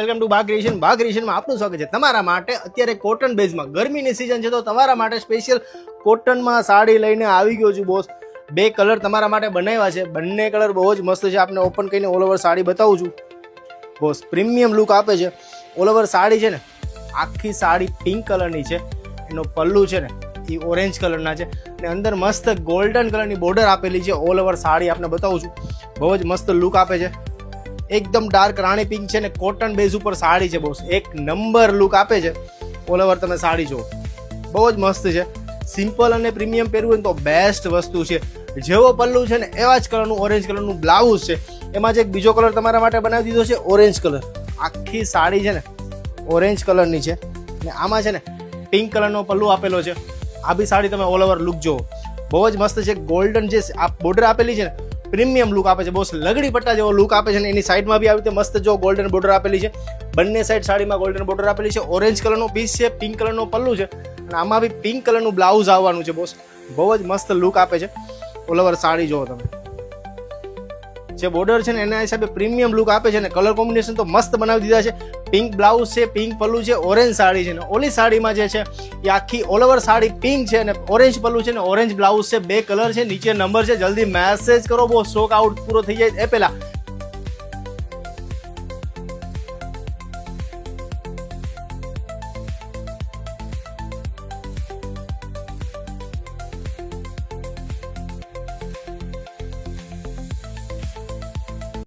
Welcome to બા ક્રિએશનમાં આપનું સ્વાગત છે તમારા માટે અત્યારે કોટન બેઝમાં ગરમીની સિઝન છે તો તમારા માટે સ્પેશિયલ કોટનમાં સાડી લઈને આવી ગયો છું બોસ. બે કલર તમારા માટે બનાવ્યા છે, બંને કલર બહુ જ મસ્ત છે. આપને ઓપન કરીને ઓલ ઓવર સાડી બતાવું છું બોસ. પ્રીમિયમ લુક આપે છે. ઓલ ઓવર સાડી છે ને આખી સાડી પિંક કલરની છે, એનો પલ્લુ છે ને એ ઓરેન્જ કલરના છે અને અંદર મસ્ત ગોલ્ડન કલરની બોર્ડર આપેલી છે. ઓલ ઓવર સાડી આપને બતાવું છું, બહુ જ મસ્ત લુક આપે છે. એકદમ ડાર્ક રાણી પિંક છે ને કોટન બેઝ ઉપર સાડી છે બોસ. એક નંબર લુક આપે છે. ઓલ ઓવર તમે સાડી જુઓ, બહુ જ મસ્ત છે. સિમ્પલ અને પ્રીમિયમ પહેરવું હોય ને તો બેસ્ટ વસ્તુ છે. જેવો પલ્લુ છે ને એવા જ કલરનું ઓરેન્જ કલરનું બ્લાઉઝ છે. એમાં જ એક બીજો કલર તમારા માટે બનાવી દીધો છે ઓરેન્જ કલર. આખી સાડી છે ને ઓરેન્જ કલરની છે ને આમાં છે ને પિંક કલરનો પલ્લુ આપેલો છે. આ બી સાડી તમે ઓલ ઓવર લુક જુઓ, બહુ જ મસ્ત છે. ગોલ્ડન જે આ બોર્ડર આપેલી છે ને પ્રીમિયમ લુક આપે છે બોસ. લગડી પટ્ટા જેવો લુક આપે છે ને એની સાઈડમાં બી આવી રીતે મસ્ત જો ગોલ્ડન બોર્ડર આપેલી છે. બંને સાઈડ સાડીમાં ગોલ્ડન બોર્ડર આપેલી છે. ઓરેન્જ કલરનો પીસ છે, પિંક કલરનો પલ્લુ છે અને આમાં બી પિંક કલરનું બ્લાઉઝ આવવાનું છે બોસ. બહુ જ મસ્ત લુક આપે છે. ઓલ ઓવર સાડી જુઓ તમે, જે બોર્ડર છે ને એના હિસાબે પ્રીમિયમ લુક આપે છે ને કલર કોમ્બિનેશન તો મસ્ત બનાવી દીધા છે. પિંક બ્લાઉઝ છે, પિંક પલ્લુ છે, ઓરેન્જ સાડી છે ને ઓલી સાડીમાં જે છે એ આખી ઓલ ઓવર સાડી પિંક છે અને ઓરેન્જ પલ્લુ છે ને ઓરેન્જ બ્લાઉઝ છે. બે કલર છે, નીચે નંબર છે. જલ્દી મેસેજ કરો બહુ સ્ટોક આઉટ પૂરો થઈ જાય એ પહેલા